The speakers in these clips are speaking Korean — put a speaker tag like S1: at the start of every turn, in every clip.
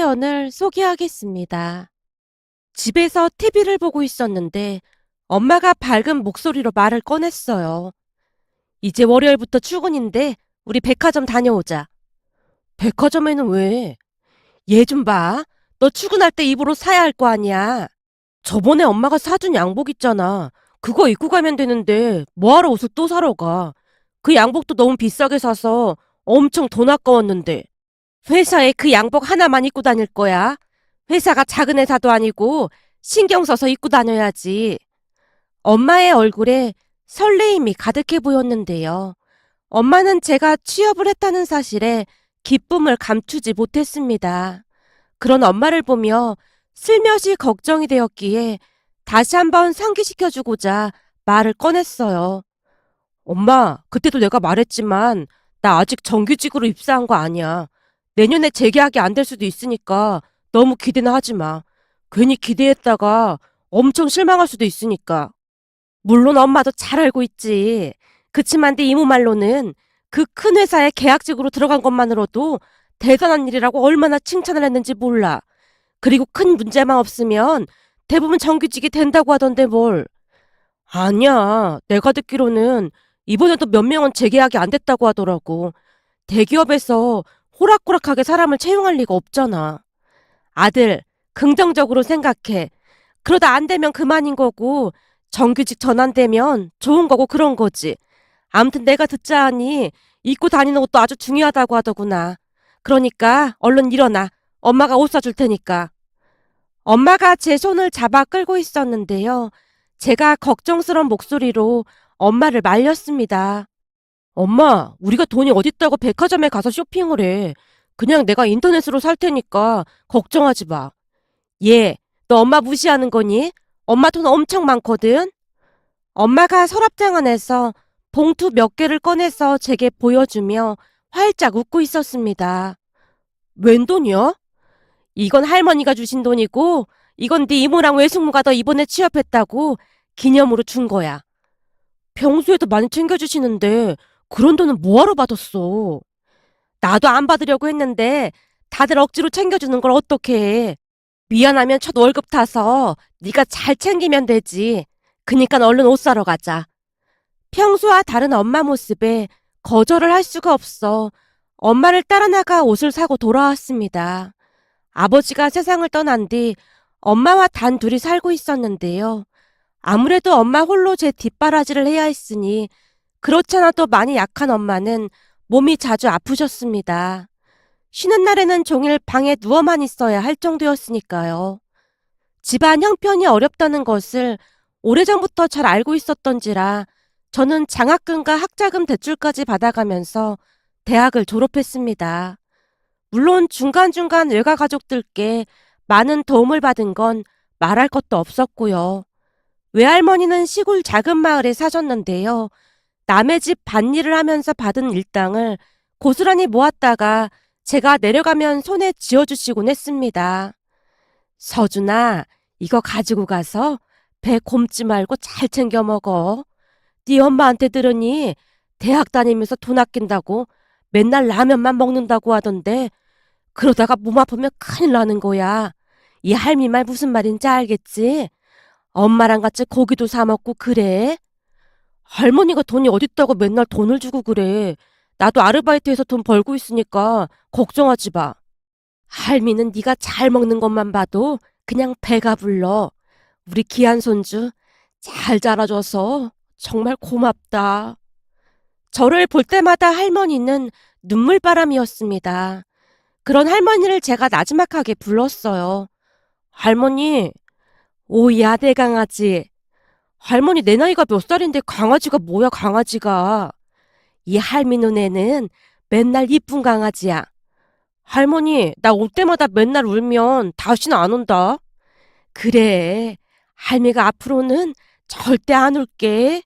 S1: 사연을 소개하겠습니다. 집에서 TV를 보고 있었는데 엄마가 밝은 목소리로 말을 꺼냈어요. 이제 월요일부터 출근인데 우리 백화점 다녀오자. 백화점에는 왜? 얘 좀 봐. 너 출근할 때 입으로 사야 할 거 아니야. 저번에 엄마가 사준 양복 있잖아. 그거 입고 가면 되는데 뭐하러 옷을 또 사러 가. 그 양복도 너무 비싸게 사서 엄청 돈 아까웠는데. 회사에 그 양복 하나만 입고 다닐 거야. 회사가 작은 회사도 아니고 신경 써서 입고 다녀야지. 엄마의 얼굴에 설레임이 가득해 보였는데요. 엄마는 제가 취업을 했다는 사실에 기쁨을 감추지 못했습니다. 그런 엄마를 보며 슬며시 걱정이 되었기에 다시 한번 상기시켜주고자 말을 꺼냈어요. 엄마, 그때도 내가 말했지만 나 아직 정규직으로 입사한 거 아니야. 내년에 재계약이 안 될 수도 있으니까 너무 기대는 하지 마. 괜히 기대했다가 엄청 실망할 수도 있으니까. 물론 엄마도 잘 알고 있지. 그치만 네 이모 말로는 그 큰 회사에 계약직으로 들어간 것만으로도 대단한 일이라고 얼마나 칭찬을 했는지 몰라. 그리고 큰 문제만 없으면 대부분 정규직이 된다고 하던데 뭘. 아니야. 내가 듣기로는 이번에도 몇 명은 재계약이 안 됐다고 하더라고. 대기업에서 호락호락하게 사람을 채용할 리가 없잖아. 아들, 긍정적으로 생각해. 그러다 안 되면 그만인 거고, 정규직 전환되면 좋은 거고 그런 거지. 암튼 내가 듣자 하니 입고 다니는 것도 아주 중요하다고 하더구나. 그러니까 얼른 일어나. 엄마가 옷 사줄 테니까. 엄마가 제 손을 잡아 끌고 있었는데요. 제가 걱정스러운 목소리로 엄마를 말렸습니다. 엄마, 우리가 돈이 어딨다고 백화점에 가서 쇼핑을 해. 그냥 내가 인터넷으로 살 테니까 걱정하지 마. 얘, 너 엄마 무시하는 거니? 엄마 돈 엄청 많거든? 엄마가 서랍장 안에서 봉투 몇 개를 꺼내서 제게 보여주며 활짝 웃고 있었습니다. 웬 돈이야? 이건 할머니가 주신 돈이고, 이건 네 이모랑 외숙모가 너 이번에 취업했다고 기념으로 준 거야. 평소에도 많이 챙겨주시는데 그런 돈은 뭐하러 받았어? 나도 안 받으려고 했는데 다들 억지로 챙겨주는 걸 어떻게 해. 미안하면 첫 월급 타서 네가 잘 챙기면 되지. 그니까 얼른 옷 사러 가자. 평소와 다른 엄마 모습에 거절을 할 수가 없어 엄마를 따라 나가 옷을 사고 돌아왔습니다. 아버지가 세상을 떠난 뒤 엄마와 단 둘이 살고 있었는데요. 아무래도 엄마 홀로 제 뒷바라지를 해야 했으니 그렇지 않아도 많이 약한 엄마는 몸이 자주 아프셨습니다. 쉬는 날에는 종일 방에 누워만 있어야 할 정도였으니까요. 집안 형편이 어렵다는 것을 오래전부터 잘 알고 있었던지라 저는 장학금과 학자금 대출까지 받아가면서 대학을 졸업했습니다. 물론 중간중간 외가 가족들께 많은 도움을 받은 건 말할 것도 없었고요. 외할머니는 시골 작은 마을에 사셨는데요. 남의 집 밭일을 하면서 받은 일당을 고스란히 모았다가 제가 내려가면 손에 쥐어주시곤 했습니다. 서준아, 이거 가지고 가서 배 곪지 말고 잘 챙겨 먹어. 네 엄마한테 들으니 대학 다니면서 돈 아낀다고 맨날 라면만 먹는다고 하던데 그러다가 몸 아프면 큰일 나는 거야. 이 할미 말 무슨 말인지 알겠지? 엄마랑 같이 고기도 사 먹고 그래? 할머니가 돈이 어딨다고 맨날 돈을 주고 그래. 나도 아르바이트해서 돈 벌고 있으니까 걱정하지 마. 할미는 네가 잘 먹는 것만 봐도 그냥 배가 불러. 우리 귀한 손주 잘 자라줘서 정말 고맙다. 저를 볼 때마다 할머니는 눈물바람이었습니다. 그런 할머니를 제가 나지막하게 불렀어요. 할머니, 오야 내 강아지. 할머니 내 나이가 몇 살인데 강아지가 뭐야 강아지가. 이 할미 눈에는 맨날 이쁜 강아지야. 할머니 나 올 때마다 맨날 울면 다시는 안 온다. 그래, 할미가 앞으로는 절대 안 울게.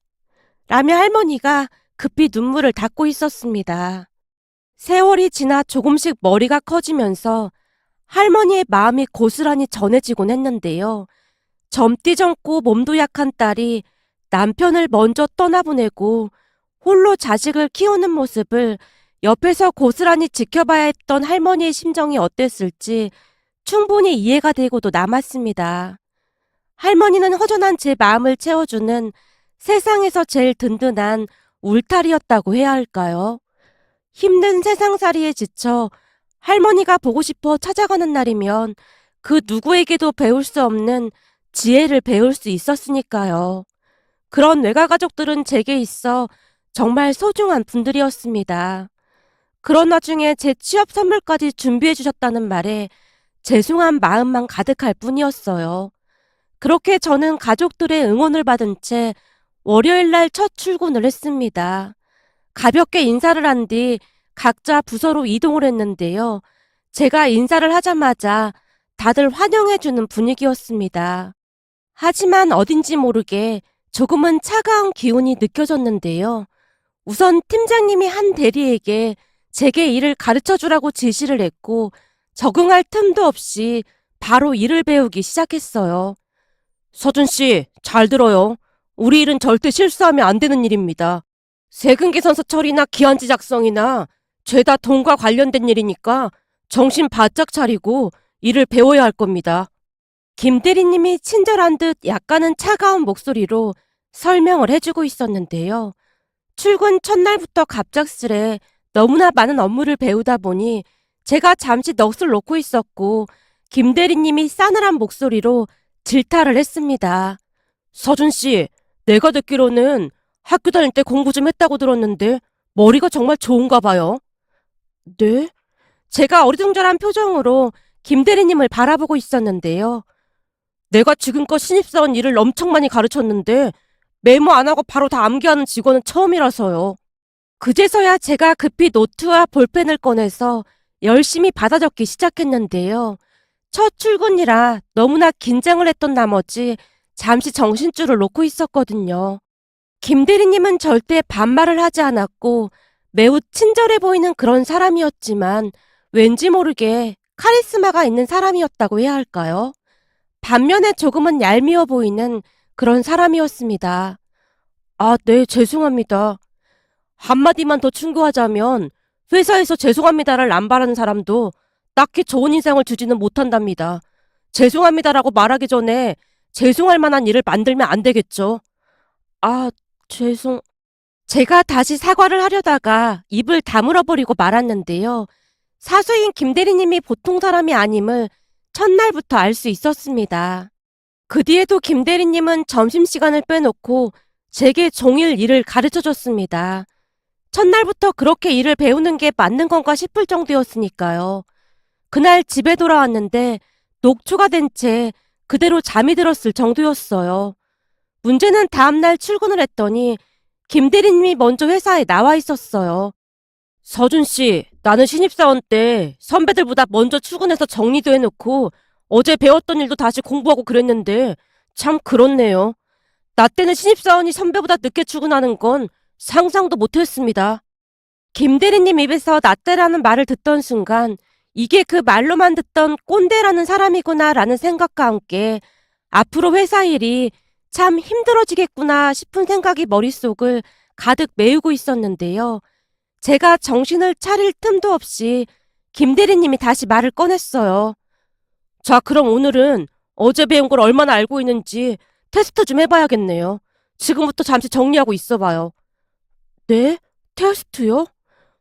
S1: 라며 할머니가 급히 눈물을 닦고 있었습니다. 세월이 지나 조금씩 머리가 커지면서 할머니의 마음이 고스란히 전해지곤 했는데요. 젊디 젊고 몸도 약한 딸이 남편을 먼저 떠나보내고 홀로 자식을 키우는 모습을 옆에서 고스란히 지켜봐야 했던 할머니의 심정이 어땠을지 충분히 이해가 되고도 남았습니다. 할머니는 허전한 제 마음을 채워주는 세상에서 제일 든든한 울타리였다고 해야 할까요? 힘든 세상살이에 지쳐 할머니가 보고 싶어 찾아가는 날이면 그 누구에게도 배울 수 없는 지혜를 배울 수 있었으니까요. 그런 외가가족들은 제게 있어 정말 소중한 분들이었습니다. 그런 와중에 제 취업 선물까지 준비해 주셨다는 말에 죄송한 마음만 가득할 뿐이었어요. 그렇게 저는 가족들의 응원을 받은 채 월요일 날 첫 출근을 했습니다. 가볍게 인사를 한 뒤 각자 부서로 이동을 했는데요. 제가 인사를 하자마자 다들 환영해주는 분위기였습니다. 하지만 어딘지 모르게 조금은 차가운 기운이 느껴졌는데요. 우선 팀장님이 한 대리에게 제게 일을 가르쳐주라고 지시를 했고 적응할 틈도 없이 바로 일을 배우기 시작했어요. 서준 씨, 잘 들어요. 우리 일은 절대 실수하면 안 되는 일입니다. 세금 계산서 처리나 기한지 작성이나 죄다 돈과 관련된 일이니까 정신 바짝 차리고 일을 배워야 할 겁니다. 김 대리님이 친절한 듯 약간은 차가운 목소리로 설명을 해주고 있었는데요. 출근 첫날부터 갑작스레 너무나 많은 업무를 배우다 보니 제가 잠시 넋을 놓고 있었고 김 대리님이 싸늘한 목소리로 질타를 했습니다. 서준 씨, 내가 듣기로는 학교 다닐 때 공부 좀 했다고 들었는데 머리가 정말 좋은가 봐요. 네? 제가 어리둥절한 표정으로 김 대리님을 바라보고 있었는데요. 내가 지금껏 신입사원 일을 엄청 많이 가르쳤는데 메모 안 하고 바로 다 암기하는 직원은 처음이라서요. 그제서야 제가 급히 노트와 볼펜을 꺼내서 열심히 받아 적기 시작했는데요. 첫 출근이라 너무나 긴장을 했던 나머지 잠시 정신줄을 놓고 있었거든요. 김 대리님은 절대 반말을 하지 않았고 매우 친절해 보이는 그런 사람이었지만 왠지 모르게 카리스마가 있는 사람이었다고 해야 할까요? 반면에 조금은 얄미워 보이는 그런 사람이었습니다. 아, 네, 죄송합니다. 한마디만 더 충고하자면 회사에서 죄송합니다를 안 바라는 사람도 딱히 좋은 인상을 주지는 못한답니다. 죄송합니다라고 말하기 전에 죄송할 만한 일을 만들면 안 되겠죠. 아, 제가 다시 사과를 하려다가 입을 다물어버리고 말았는데요. 사수인 김 대리님이 보통 사람이 아님을 첫날부터 알 수 있었습니다. 그 뒤에도 김 대리님은 점심시간을 빼놓고 제게 종일 일을 가르쳐줬습니다. 첫날부터 그렇게 일을 배우는 게 맞는 건가 싶을 정도였으니까요. 그날 집에 돌아왔는데 녹초가 된 채 그대로 잠이 들었을 정도였어요. 문제는 다음날 출근을 했더니 김 대리님이 먼저 회사에 나와 있었어요. 서준 씨, 나는 신입사원 때 선배들보다 먼저 출근해서 정리도 해놓고 어제 배웠던 일도 다시 공부하고 그랬는데 참 그렇네요. 나 때는 신입사원이 선배보다 늦게 출근하는 건 상상도 못했습니다. 김 대리님 입에서 나 때라는 말을 듣던 순간 이게 그 말로만 듣던 꼰대라는 사람이구나라는 생각과 함께 앞으로 회사 일이 참 힘들어지겠구나 싶은 생각이 머릿속을 가득 메우고 있었는데요. 제가 정신을 차릴 틈도 없이 김 대리님이 다시 말을 꺼냈어요. 자, 그럼 오늘은 어제 배운 걸 얼마나 알고 있는지 테스트 좀 해봐야겠네요. 지금부터 잠시 정리하고 있어봐요. 네? 테스트요?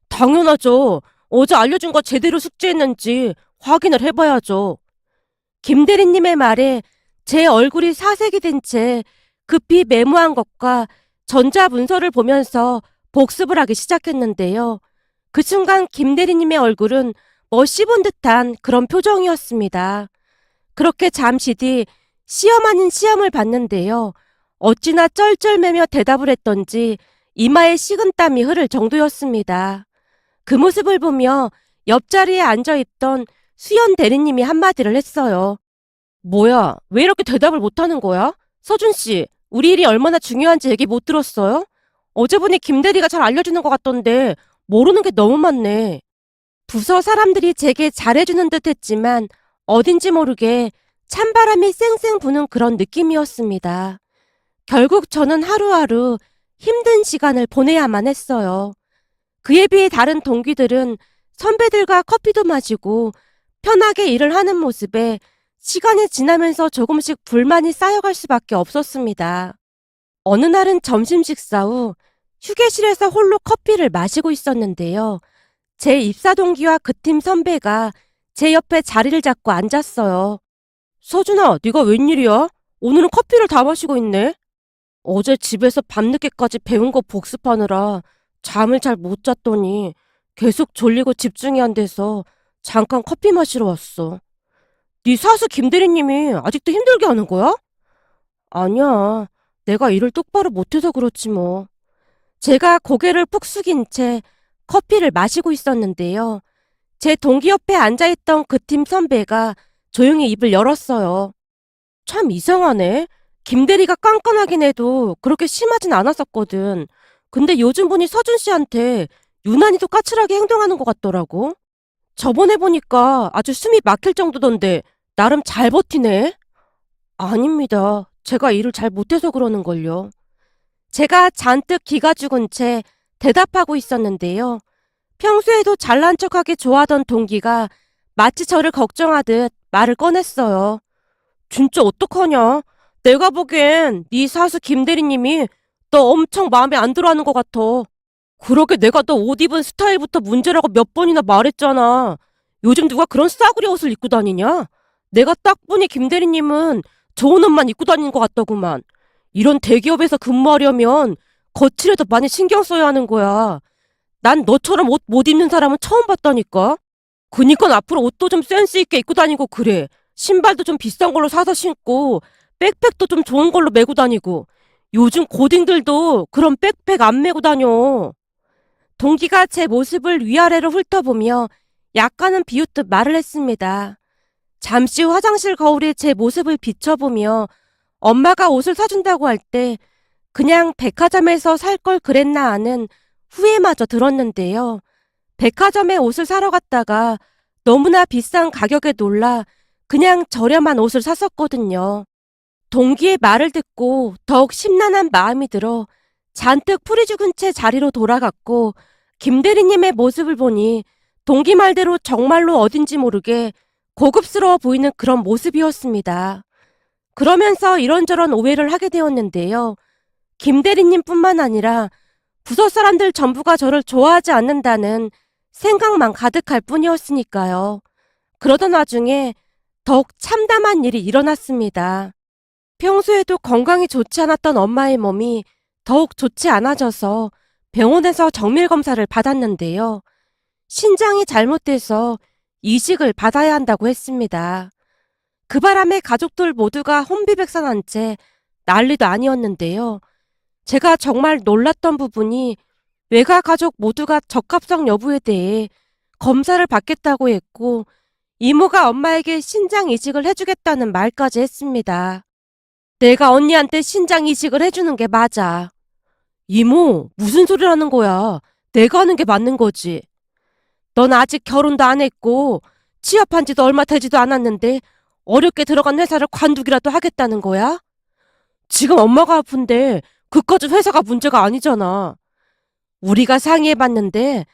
S1: 당연하죠. 어제 알려준 거 제대로 숙지했는지 확인을 해봐야죠. 김 대리님의 말에 제 얼굴이 사색이 된 채 급히 메모한 것과 전자문서를 보면서 복습을 하기 시작했는데요. 그 순간 김 대리님의 얼굴은 씹은 듯한 그런 표정이었습니다. 그렇게 잠시 뒤 시험 아닌 시험을 봤는데요. 어찌나 쩔쩔매며 대답을 했던지 이마에 식은땀이 흐를 정도였습니다. 그 모습을 보며 옆자리에 앉아있던 수연 대리님이 한마디를 했어요. 뭐야, 왜 이렇게 대답을 못하는 거야? 서준 씨, 우리 일이 얼마나 중요한지 얘기 못 들었어요? 어제 보니 김 대리가 잘 알려주는 것 같던데 모르는 게 너무 많네. 부서 사람들이 제게 잘해주는 듯 했지만 어딘지 모르게 찬바람이 쌩쌩 부는 그런 느낌이었습니다. 결국 저는 하루하루 힘든 시간을 보내야만 했어요. 그에 비해 다른 동기들은 선배들과 커피도 마시고 편하게 일을 하는 모습에 시간이 지나면서 조금씩 불만이 쌓여갈 수밖에 없었습니다. 어느 날은 점심 식사 후 휴게실에서 홀로 커피를 마시고 있었는데요. 제 입사 동기와 그 팀 선배가 제 옆에 자리를 잡고 앉았어요. 서준아, 네가 웬일이야? 오늘은 커피를 다 마시고 있네. 어제 집에서 밤늦게까지 배운 거 복습하느라 잠을 잘 못 잤더니 계속 졸리고 집중이 안 돼서 잠깐 커피 마시러 왔어. 네 사수 김 대리님이 아직도 힘들게 하는 거야? 아니야. 내가 일을 똑바로 못해서 그렇지 뭐. 제가 고개를 푹 숙인 채 커피를 마시고 있었는데요. 제 동기 옆에 앉아있던 그 팀 선배가 조용히 입을 열었어요. 참 이상하네. 김 대리가 깐깐하긴 해도 그렇게 심하진 않았었거든. 근데 요즘 보니 서준 씨한테 유난히도 까칠하게 행동하는 것 같더라고. 저번에 보니까 아주 숨이 막힐 정도던데 나름 잘 버티네. 아닙니다. 제가 일을 잘 못해서 그러는걸요. 제가 잔뜩 기가 죽은 채 대답하고 있었는데요. 평소에도 잘난 척하게 좋아하던 동기가 마치 저를 걱정하듯 말을 꺼냈어요. 진짜 어떡하냐? 내가 보기엔 네 사수 김 대리님이 너 엄청 마음에 안 들어하는 것 같아. 그러게 내가 너 옷 입은 스타일부터 문제라고 몇 번이나 말했잖아. 요즘 누가 그런 싸구려 옷을 입고 다니냐? 내가 딱 보니 김 대리님은 좋은 옷만 입고 다니는 것 같더구만. 이런 대기업에서 근무하려면 거칠해도 많이 신경 써야 하는 거야. 난 너처럼 옷 못 입는 사람은 처음 봤다니까. 그니까 앞으로 옷도 좀 센스 있게 입고 다니고 그래. 신발도 좀 비싼 걸로 사서 신고 백팩도 좀 좋은 걸로 메고 다니고. 요즘 고딩들도 그런 백팩 안 메고 다녀. 동기가 제 모습을 위아래로 훑어보며 약간은 비웃듯 말을 했습니다. 잠시 후 화장실 거울에 제 모습을 비춰보며 엄마가 옷을 사준다고 할 때 그냥 백화점에서 살 걸 그랬나 하는 후회마저 들었는데요. 백화점에 옷을 사러 갔다가 너무나 비싼 가격에 놀라 그냥 저렴한 옷을 샀었거든요. 동기의 말을 듣고 더욱 심란한 마음이 들어 잔뜩 풀이 죽은 채 자리로 돌아갔고 김 대리님의 모습을 보니 동기 말대로 정말로 어딘지 모르게 고급스러워 보이는 그런 모습이었습니다. 그러면서 이런저런 오해를 하게 되었는데요. 김 대리님뿐만 아니라 부서 사람들 전부가 저를 좋아하지 않는다는 생각만 가득할 뿐이었으니까요. 그러던 와중에 더욱 참담한 일이 일어났습니다. 평소에도 건강이 좋지 않았던 엄마의 몸이 더욱 좋지 않아져서 병원에서 정밀 검사를 받았는데요. 신장이 잘못돼서 이식을 받아야 한다고 했습니다. 그 바람에 가족들 모두가 혼비백산한 채 난리도 아니었는데요. 제가 정말 놀랐던 부분이 외가 가족 모두가 적합성 여부에 대해 검사를 받겠다고 했고 이모가 엄마에게 신장 이식을 해주겠다는 말까지 했습니다. 내가 언니한테 신장 이식을 해주는 게 맞아. 이모, 무슨 소리를 하는 거야? 내가 하는 게 맞는 거지. 넌 아직 결혼도 안 했고 취업한 지도 얼마 되지도 않았는데 어렵게 들어간 회사를 관두기라도 하겠다는 거야? 지금 엄마가 아픈데 그까짓 회사가 문제가 아니잖아. 우리가 상의해봤는데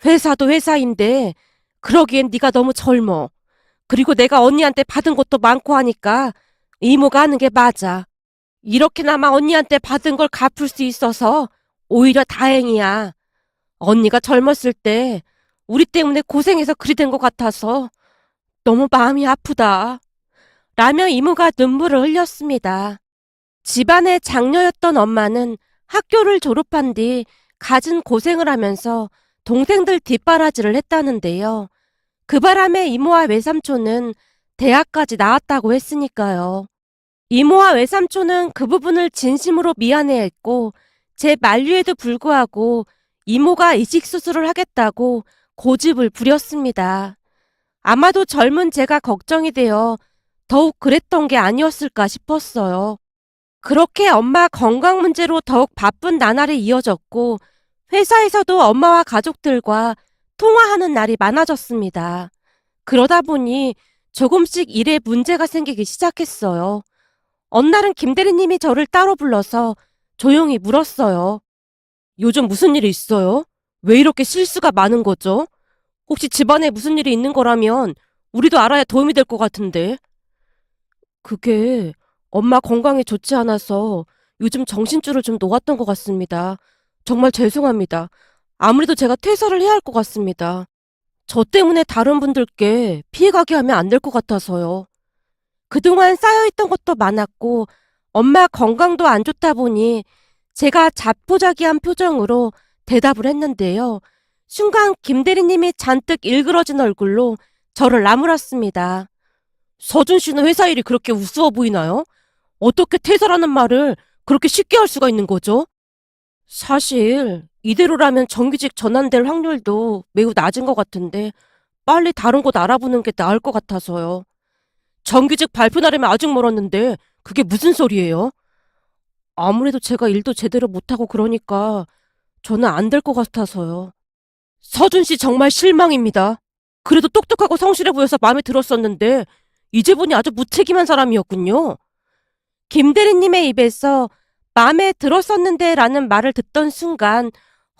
S1: 회사도 회사인데 그러기엔 네가 너무 젊어. 그리고 내가 언니한테 받은 것도 많고 하니까 이모가 하는 게 맞아. 이렇게나마 언니한테 받은 걸 갚을 수 있어서 오히려 다행이야. 언니가 젊었을 때 우리 때문에 고생해서 그리 된 것 같아서 너무 마음이 아프다. 라며 이모가 눈물을 흘렸습니다. 집안의 장녀였던 엄마는 학교를 졸업한 뒤 갖은 고생을 하면서 동생들 뒷바라지를 했다는데요. 그 바람에 이모와 외삼촌은 대학까지 나왔다고 했으니까요. 이모와 외삼촌은 그 부분을 진심으로 미안해했고 제 만류에도 불구하고 이모가 이식수술을 하겠다고 고집을 부렸습니다. 아마도 젊은 제가 걱정이 되어 더욱 그랬던 게 아니었을까 싶었어요. 그렇게 엄마 건강 문제로 더욱 바쁜 나날이 이어졌고 회사에서도 엄마와 가족들과 통화하는 날이 많아졌습니다. 그러다 보니 조금씩 일에 문제가 생기기 시작했어요. 어느 날은 김 대리님이 저를 따로 불러서 조용히 물었어요. 요즘 무슨 일이 있어요? 왜 이렇게 실수가 많은 거죠? 혹시 집안에 무슨 일이 있는 거라면 우리도 알아야 도움이 될 것 같은데. 그게 엄마 건강이 좋지 않아서 요즘 정신줄을 좀 놓았던 것 같습니다. 정말 죄송합니다. 아무래도 제가 퇴사를 해야 할 것 같습니다. 저 때문에 다른 분들께 피해가게 하면 안 될 것 같아서요. 그동안 쌓여있던 것도 많았고 엄마 건강도 안 좋다 보니 제가 자포자기한 표정으로 대답을 했는데요. 순간 김 대리님이 잔뜩 일그러진 얼굴로 저를 나무랐습니다. 서준 씨는 회사 일이 그렇게 우스워 보이나요? 어떻게 퇴사라는 말을 그렇게 쉽게 할 수가 있는 거죠? 사실 이대로라면 정규직 전환될 확률도 매우 낮은 것 같은데 빨리 다른 곳 알아보는 게 나을 것 같아서요. 정규직 발표 날이면 아직 멀었는데 그게 무슨 소리예요? 아무래도 제가 일도 제대로 못하고 그러니까 저는 안 될 것 같아서요. 서준 씨 정말 실망입니다. 그래도 똑똑하고 성실해 보여서 마음에 들었었는데 이제 보니 아주 무책임한 사람이었군요. 김 대리님의 입에서 마음에 들었었는데 라는 말을 듣던 순간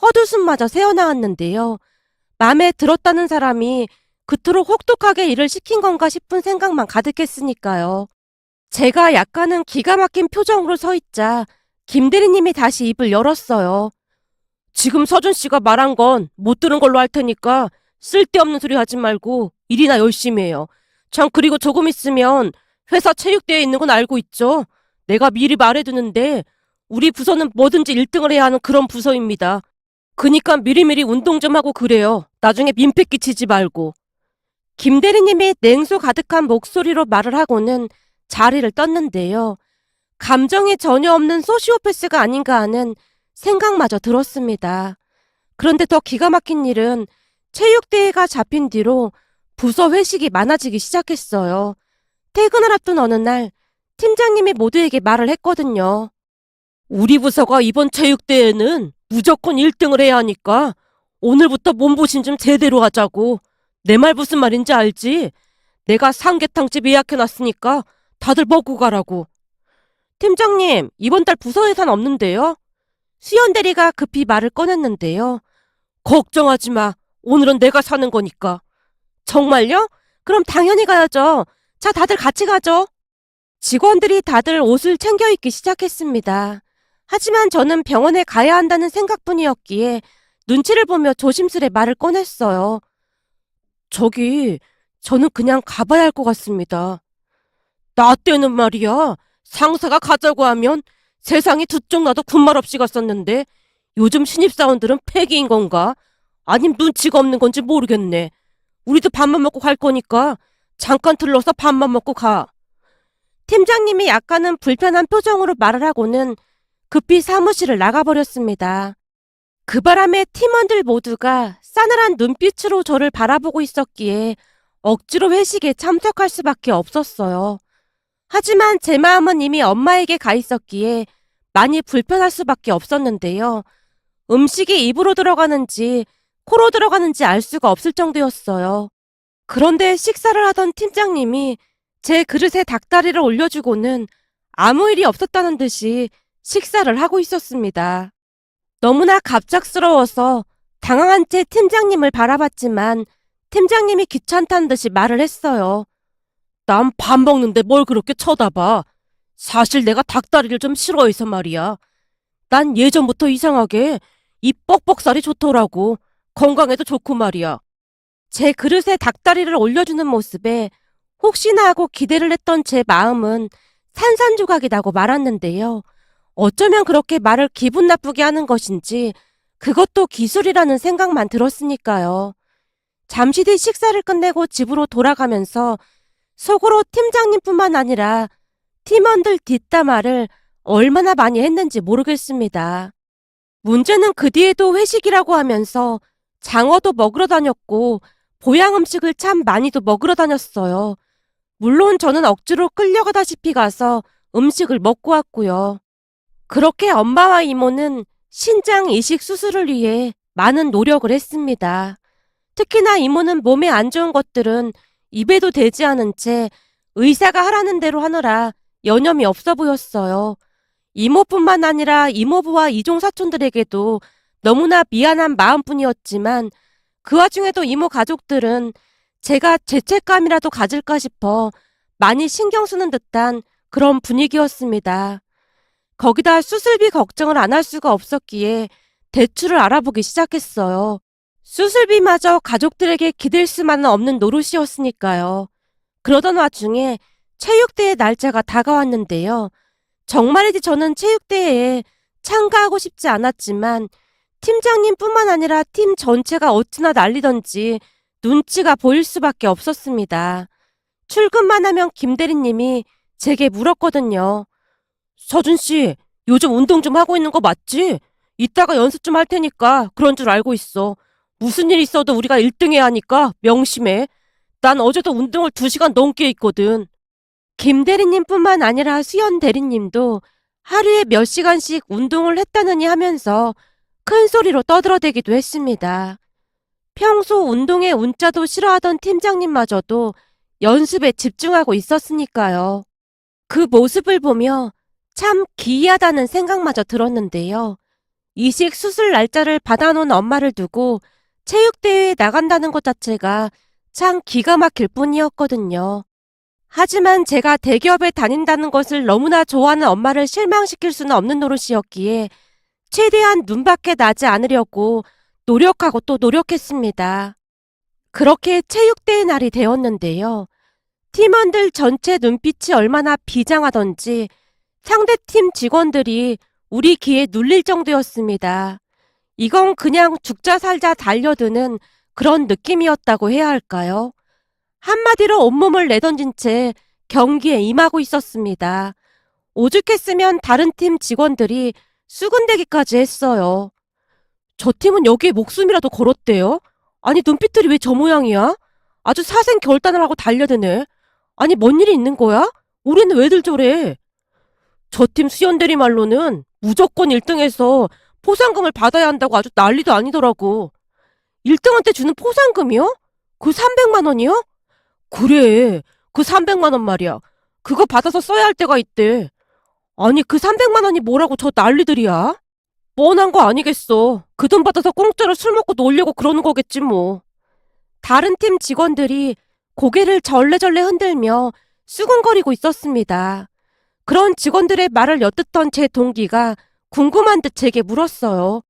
S1: 헛웃음마저 새어나왔는데요. 마음에 들었다는 사람이 그토록 혹독하게 일을 시킨 건가 싶은 생각만 가득했으니까요. 제가 약간은 기가 막힌 표정으로 서 있자 김 대리님이 다시 입을 열었어요. 지금 서준 씨가 말한 건 못 들은 걸로 할 테니까 쓸데없는 소리 하지 말고 일이나 열심히 해요. 참 그리고 조금 있으면 회사 체육대회에 있는 건 알고 있죠? 내가 미리 말해두는데 우리 부서는 뭐든지 1등을 해야 하는 그런 부서입니다. 그니까 미리미리 운동 좀 하고 그래요. 나중에 민폐 끼치지 말고. 김 대리님이 냉소 가득한 목소리로 말을 하고는 자리를 떴는데요. 감정이 전혀 없는 소시오패스가 아닌가 하는 생각마저 들었습니다. 그런데 더 기가 막힌 일은 체육대회가 잡힌 뒤로 부서 회식이 많아지기 시작했어요. 퇴근을 앞둔 어느 날 팀장님이 모두에게 말을 했거든요. 우리 부서가 이번 체육대회는 무조건 1등을 해야 하니까 오늘부터 몸보신 좀 제대로 하자고. 내 말 무슨 말인지 알지? 내가 삼계탕집 예약해놨으니까 다들 먹고 가라고. 팀장님, 이번 달 부서 예산 없는데요? 수연 대리가 급히 말을 꺼냈는데요. 걱정하지 마. 오늘은 내가 사는 거니까. 정말요? 그럼 당연히 가야죠. 자, 다들 같이 가죠. 직원들이 다들 옷을 챙겨 입기 시작했습니다. 하지만 저는 병원에 가야 한다는 생각뿐이었기에 눈치를 보며 조심스레 말을 꺼냈어요. 저는 그냥 가봐야 할 것 같습니다. 나 때는 말이야. 상사가 가자고 하면 세상이 두 쪽 나도 군말 없이 갔었는데 요즘 신입사원들은 폐기인 건가? 아님 눈치가 없는 건지 모르겠네. 우리도 밥만 먹고 갈 거니까 잠깐 들러서 밥만 먹고 가. 팀장님이 약간은 불편한 표정으로 말을 하고는 급히 사무실을 나가버렸습니다. 그 바람에 팀원들 모두가 싸늘한 눈빛으로 저를 바라보고 있었기에 억지로 회식에 참석할 수밖에 없었어요. 하지만 제 마음은 이미 엄마에게 가 있었기에 많이 불편할 수밖에 없었는데요. 음식이 입으로 들어가는지 코로 들어가는지 알 수가 없을 정도였어요. 그런데 식사를 하던 팀장님이 제 그릇에 닭다리를 올려주고는 아무 일이 없었다는 듯이 식사를 하고 있었습니다. 너무나 갑작스러워서 당황한 채 팀장님을 바라봤지만 팀장님이 귀찮다는 듯이 말을 했어요. 난 밥 먹는데 뭘 그렇게 쳐다봐. 사실 내가 닭다리를 좀 싫어해서 말이야. 난 예전부터 이상하게 이 뻑뻑살이 좋더라고. 건강에도 좋고 말이야. 제 그릇에 닭다리를 올려주는 모습에 혹시나 하고 기대를 했던 제 마음은 산산조각이 나고 말았는데요. 어쩌면 그렇게 말을 기분 나쁘게 하는 것인지 그것도 기술이라는 생각만 들었으니까요. 잠시 뒤 식사를 끝내고 집으로 돌아가면서 속으로 팀장님뿐만 아니라 팀원들 뒷담화를 얼마나 많이 했는지 모르겠습니다. 문제는 그 뒤에도 회식이라고 하면서 장어도 먹으러 다녔고 보양 음식을 참 많이도 먹으러 다녔어요. 물론 저는 억지로 끌려가다시피 가서 음식을 먹고 왔고요. 그렇게 엄마와 이모는 신장 이식 수술을 위해 많은 노력을 했습니다. 특히나 이모는 몸에 안 좋은 것들은 입에도 대지 않은 채 의사가 하라는 대로 하느라 여념이 없어 보였어요. 이모뿐만 아니라 이모부와 이종 사촌들에게도 너무나 미안한 마음뿐이었지만 그 와중에도 이모 가족들은 제가 죄책감이라도 가질까 싶어 많이 신경 쓰는 듯한 그런 분위기였습니다. 거기다 수술비 걱정을 안 할 수가 없었기에 대출을 알아보기 시작했어요. 수술비마저 가족들에게 기댈 수만은 없는 노릇이었으니까요. 그러던 와중에 체육대회 날짜가 다가왔는데요. 정말이지 저는 체육대회에 참가하고 싶지 않았지만 팀장님뿐만 아니라 팀 전체가 어찌나 난리던지 눈치가 보일 수밖에 없었습니다. 출근만 하면 김 대리님이 제게 물었거든요. 서준 씨, 요즘 운동 좀 하고 있는 거 맞지? 이따가 연습 좀 할 테니까 그런 줄 알고 있어. 무슨 일 있어도 우리가 1등 해야 하니까 명심해. 난 어제도 운동을 2시간 넘게 했거든. 김 대리님뿐만 아니라 수연 대리님도 하루에 몇 시간씩 운동을 했다느니 하면서 큰 소리로 떠들어대기도 했습니다. 평소 운동에 운자도 싫어하던 팀장님마저도 연습에 집중하고 있었으니까요. 그 모습을 보며 참 기이하다는 생각마저 들었는데요. 이식 수술 날짜를 받아놓은 엄마를 두고 체육대회에 나간다는 것 자체가 참 기가 막힐 뿐이었거든요. 하지만 제가 대기업에 다닌다는 것을 너무나 좋아하는 엄마를 실망시킬 수는 없는 노릇이었기에 최대한 눈밖에 나지 않으려고 노력하고 또 노력했습니다. 그렇게 체육대회 날이 되었는데요. 팀원들 전체 눈빛이 얼마나 비장하던지 상대팀 직원들이 우리 귀에 눌릴 정도였습니다. 이건 그냥 죽자 살자 달려드는 그런 느낌이었다고 해야 할까요? 한마디로 온몸을 내던진 채 경기에 임하고 있었습니다. 오죽했으면 다른 팀 직원들이 수군대기까지 했어요. 저 팀은 여기에 목숨이라도 걸었대요? 아니 눈빛들이 왜 저 모양이야? 아주 사생결단을 하고 달려드네. 아니 뭔 일이 있는 거야? 우리는 왜들 저래? 저 팀 수연대리 말로는 무조건 1등해서 포상금을 받아야 한다고 아주 난리도 아니더라고. 1등한테 주는 포상금이요? 그 300만 원이요? 그래, 그 300만 원 말이야. 그거 받아서 써야 할 때가 있대. 아니 그 300만 원이 뭐라고 저 난리들이야? 뻔한 거 아니겠어. 그 돈 받아서 공짜로 술 먹고 놀려고 그러는 거겠지 뭐. 다른 팀 직원들이 고개를 절레절레 흔들며 수군거리고 있었습니다. 그런 직원들의 말을 엿듣던 제 동기가 궁금한 듯 제게 물었어요.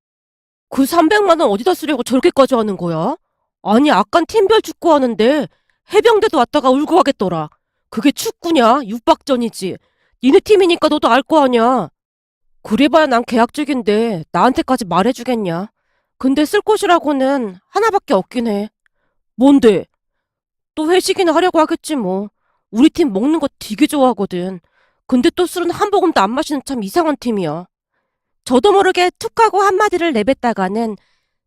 S1: 그 300만 원 어디다 쓰려고 저렇게까지 하는 거야? 아니 아깐 팀별 축구 하는데 해병대도 왔다가 울고 가겠더라. 그게 축구냐? 육박전이지. 니네 팀이니까 너도 알 거 아냐. 그래봐야 난 계약직인데 나한테까지 말해주겠냐. 근데 쓸 곳이라고는 하나밖에 없긴 해. 뭔데? 또 회식이나 하려고 하겠지 뭐. 우리 팀 먹는 거 되게 좋아하거든. 근데 또 술은 한 모금도 안 마시는 참 이상한 팀이야. 저도 모르게 툭 하고 한마디를 내뱉다가는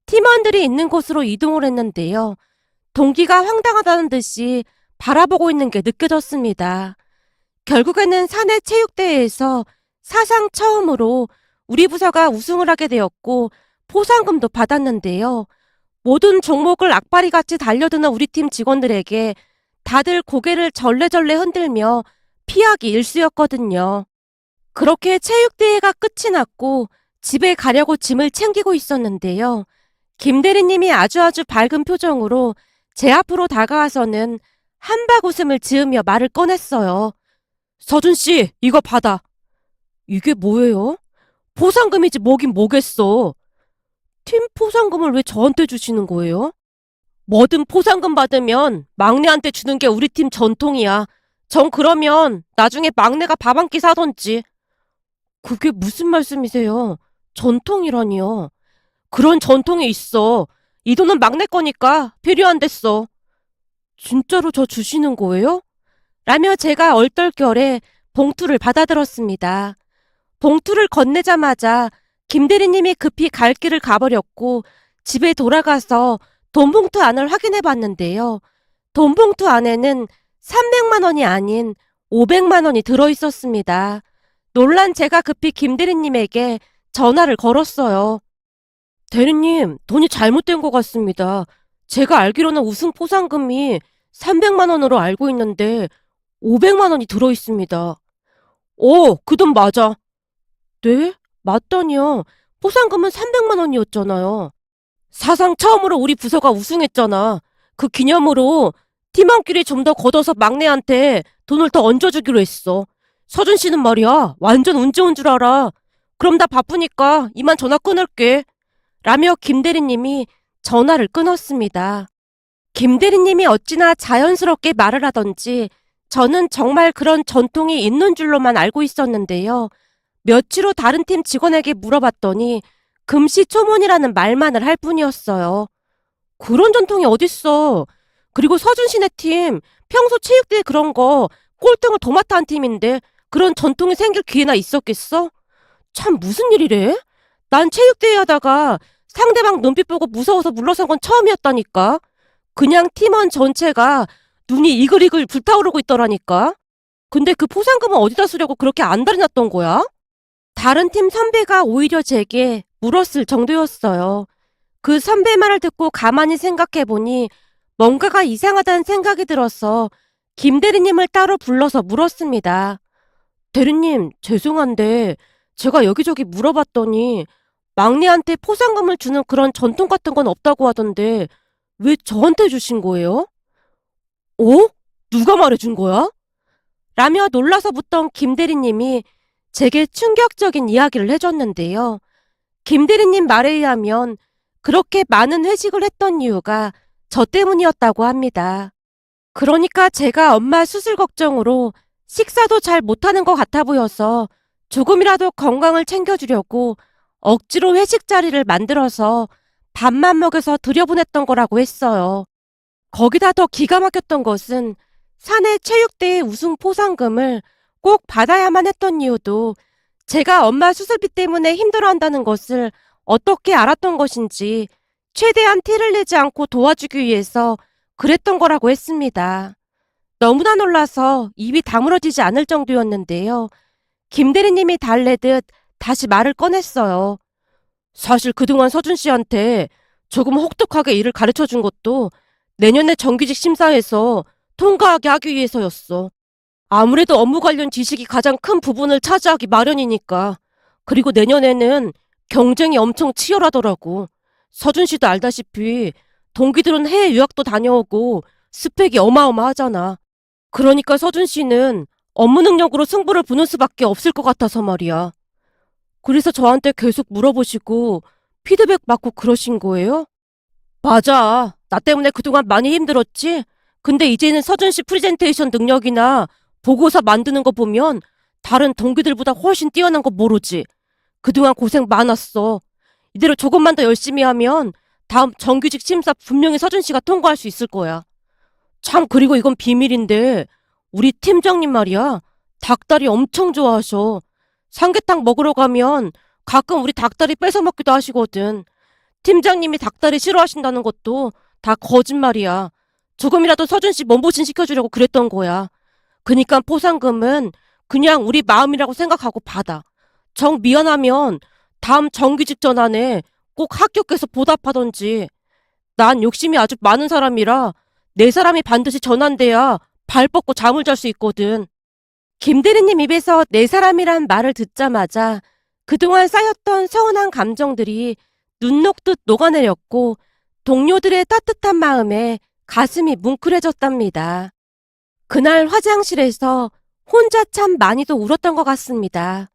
S1: 팀원들이 있는 곳으로 이동을 했는데요. 동기가 황당하다는 듯이 바라보고 있는 게 느껴졌습니다. 결국에는 사내 체육대회에서 사상 처음으로 우리 부서가 우승을 하게 되었고 포상금도 받았는데요. 모든 종목을 악바리같이 달려드는 우리 팀 직원들에게 다들 고개를 절레절레 흔들며 피하기 일쑤였거든요. 그렇게 체육대회가 끝이 났고 집에 가려고 짐을 챙기고 있었는데요. 김 대리님이 아주 밝은 표정으로 제 앞으로 다가와서는 한박 웃음을 지으며 말을 꺼냈어요. 서준 씨, 이거 받아. 이게 뭐예요? 포상금이지 뭐긴 뭐겠어. 팀 포상금을 왜 저한테 주시는 거예요? 뭐든 포상금 받으면 막내한테 주는 게 우리 팀 전통이야. 전 그러면 나중에 막내가 밥 한 끼 사던지. 그게 무슨 말씀이세요? 전통이라니요. 그런 전통이 있어. 이 돈은 막내 거니까 필요한댔어. 진짜로 저 주시는 거예요? 라며 제가 얼떨결에 봉투를 받아들었습니다. 봉투를 건네자마자 김 대리님이 급히 갈 길을 가버렸고 집에 돌아가서 돈 봉투 안을 확인해 봤는데요. 돈 봉투 안에는 300만 원이 아닌 500만 원이 들어있었습니다. 놀란 제가 급히 김 대리님에게 전화를 걸었어요. 대리님, 돈이 잘못된 것 같습니다. 제가 알기로는 우승 포상금이 300만 원으로 알고 있는데 500만 원이 들어있습니다. 그 돈 맞아. 네? 맞다니요. 포상금은 300만 원이었잖아요. 사상 처음으로 우리 부서가 우승했잖아. 그 기념으로 팀원끼리 좀 더 걷어서 막내한테 돈을 더 얹어주기로 했어. 서준 씨는 말이야, 완전 운 좋은 줄 알아. 그럼 나 바쁘니까 이만 전화 끊을게. 라며 김 대리님이 전화를 끊었습니다. 김 대리님이 어찌나 자연스럽게 말을 하던지 저는 정말 그런 전통이 있는 줄로만 알고 있었는데요. 며칠 후 다른 팀 직원에게 물어봤더니 금시초문이라는 말만을 할 뿐이었어요. 그런 전통이 어딨어. 그리고 서준 씨네 팀 평소 체육대회 그런 거 꼴등을 도맡아 한 팀인데 그런 전통이 생길 기회나 있었겠어? 참 무슨 일이래? 난 체육대회 하다가 상대방 눈빛 보고 무서워서 물러선 건 처음이었다니까. 그냥 팀원 전체가 눈이 이글이글 불타오르고 있더라니까. 근데 그 포상금은 어디다 쓰려고 그렇게 안달이 났던 거야? 다른 팀 선배가 오히려 제게 물었을 정도였어요. 그 선배 말을 듣고 가만히 생각해보니 뭔가가 이상하다는 생각이 들어서 김 대리님을 따로 불러서 물었습니다. 대리님, 죄송한데 제가 여기저기 물어봤더니 막내한테 포상금을 주는 그런 전통 같은 건 없다고 하던데 왜 저한테 주신 거예요? 어? 누가 말해준 거야? 라며 놀라서 묻던 김 대리님이 제게 충격적인 이야기를 해줬는데요. 김 대리님 말에 의하면 그렇게 많은 회식을 했던 이유가 저 때문이었다고 합니다. 그러니까 제가 엄마 수술 걱정으로 식사도 잘 못하는 것 같아 보여서 조금이라도 건강을 챙겨주려고 억지로 회식 자리를 만들어서 밥만 먹여서 들여보냈던 거라고 했어요. 거기다 더 기가 막혔던 것은 사내 체육대회 우승 포상금을 꼭 받아야만 했던 이유도 제가 엄마 수술비 때문에 힘들어한다는 것을 어떻게 알았던 것인지 최대한 티를 내지 않고 도와주기 위해서 그랬던 거라고 했습니다. 너무나 놀라서 입이 다물어지지 않을 정도였는데요. 김 대리님이 달래듯 다시 말을 꺼냈어요. 사실 그동안 서준 씨한테 조금 혹독하게 일을 가르쳐 준 것도 내년에 정규직 심사에서 통과하게 하기 위해서였어. 아무래도 업무 관련 지식이 가장 큰 부분을 차지하기 마련이니까. 그리고 내년에는 경쟁이 엄청 치열하더라고. 서준 씨도 알다시피 동기들은 해외 유학도 다녀오고 스펙이 어마어마하잖아. 그러니까 서준 씨는 업무 능력으로 승부를 보는 수밖에 없을 것 같아서 말이야. 그래서 저한테 계속 물어보시고 피드백 받고 그러신 거예요? 맞아. 나 때문에 그동안 많이 힘들었지? 근데 이제는 서준 씨 프레젠테이션 능력이나 보고서 만드는 거 보면 다른 동기들보다 훨씬 뛰어난 거 모르지. 그동안 고생 많았어. 이대로 조금만 더 열심히 하면 다음 정규직 심사 분명히 서준 씨가 통과할 수 있을 거야. 참, 그리고 이건 비밀인데 우리 팀장님 말이야. 닭다리 엄청 좋아하셔. 삼계탕 먹으러 가면 가끔 우리 닭다리 뺏어 먹기도 하시거든. 팀장님이 닭다리 싫어하신다는 것도 다 거짓말이야. 조금이라도 서준 씨 몸보신 시켜주려고 그랬던 거야. 그니까 포상금은 그냥 우리 마음이라고 생각하고 받아. 정 미안하면 다음 정규직 전환에 꼭 합격해서 보답하던지. 난 욕심이 아주 많은 사람이라 내 사람이 반드시 전환돼야 발 뻗고 잠을 잘 수 있거든. 김 대리님 입에서 내 사람이란 말을 듣자마자 그동안 쌓였던 서운한 감정들이 눈 녹듯 녹아내렸고 동료들의 따뜻한 마음에 가슴이 뭉클해졌답니다. 그날 화장실에서 혼자 참 많이도 울었던 것 같습니다.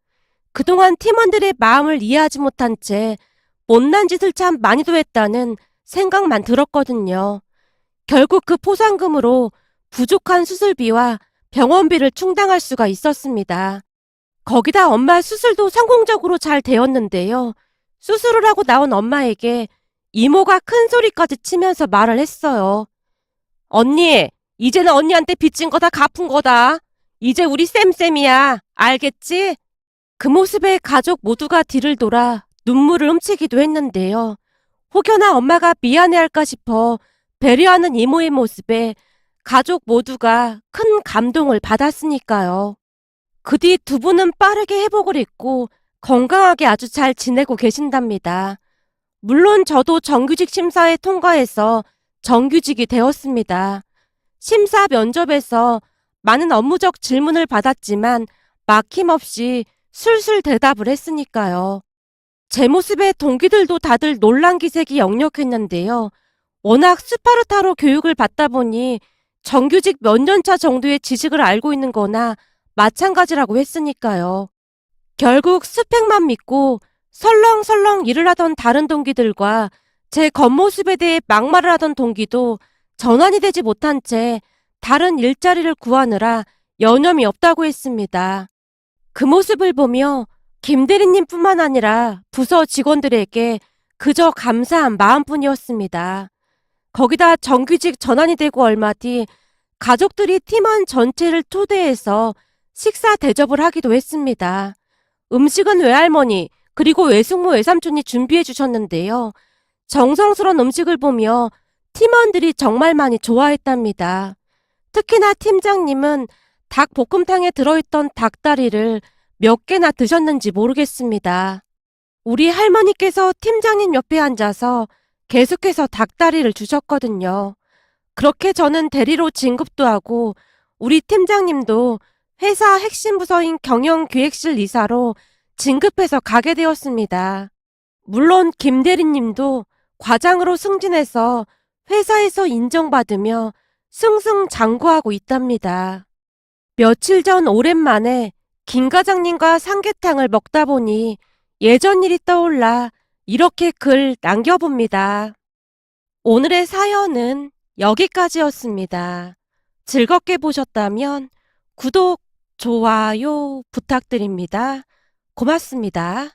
S1: 그동안 팀원들의 마음을 이해하지 못한 채 못난 짓을 참 많이도 했다는 생각만 들었거든요. 결국 그 포상금으로 부족한 수술비와 병원비를 충당할 수가 있었습니다. 거기다 엄마 수술도 성공적으로 잘 되었는데요. 수술을 하고 나온 엄마에게 이모가 큰 소리까지 치면서 말을 했어요. 언니, 이제는 언니한테 빚진 거 다 갚은 거다. 이제 우리 쌤쌤이야. 알겠지? 그 모습에 가족 모두가 뒤를 돌아 눈물을 훔치기도 했는데요. 혹여나 엄마가 미안해할까 싶어 배려하는 이모의 모습에 가족 모두가 큰 감동을 받았으니까요. 그 뒤 두 분은 빠르게 회복을 했고 건강하게 아주 잘 지내고 계신답니다. 물론 저도 정규직 심사에 통과해서 정규직이 되었습니다. 심사 면접에서 많은 업무적 질문을 받았지만 막힘없이 술술 대답을 했으니까요. 제 모습에 동기들도 다들 놀란 기색이 역력했는데요. 워낙 스파르타로 교육을 받다 보니 정규직 몇 년 차 정도의 지식을 알고 있는 거나 마찬가지라고 했으니까요. 결국 스펙만 믿고 설렁설렁 일을 하던 다른 동기들과 제 겉모습에 대해 막말을 하던 동기도 전환이 되지 못한 채 다른 일자리를 구하느라 여념이 없다고 했습니다. 그 모습을 보며 김 대리님뿐만 아니라 부서 직원들에게 그저 감사한 마음뿐이었습니다. 거기다 정규직 전환이 되고 얼마 뒤 가족들이 팀원 전체를 초대해서 식사 대접을 하기도 했습니다. 음식은 외할머니 그리고 외숙모 외삼촌이 준비해 주셨는데요. 정성스러운 음식을 보며 팀원들이 정말 많이 좋아했답니다. 특히나 팀장님은 닭볶음탕에 들어있던 닭다리를 몇 개나 드셨는지 모르겠습니다. 우리 할머니께서 팀장님 옆에 앉아서 계속해서 닭다리를 주셨거든요. 그렇게 저는 대리로 진급도 하고 우리 팀장님도 회사 핵심 부서인 경영기획실 이사로 진급해서 가게 되었습니다. 물론 김 대리님도 과장으로 승진해서 회사에서 인정받으며 승승장구하고 있답니다. 며칠 전 오랜만에 김 과장님과 삼계탕을 먹다 보니 예전 일이 떠올라 이렇게 글 남겨봅니다. 오늘의 사연은 여기까지였습니다. 즐겁게 보셨다면 구독, 좋아요 부탁드립니다. 고맙습니다.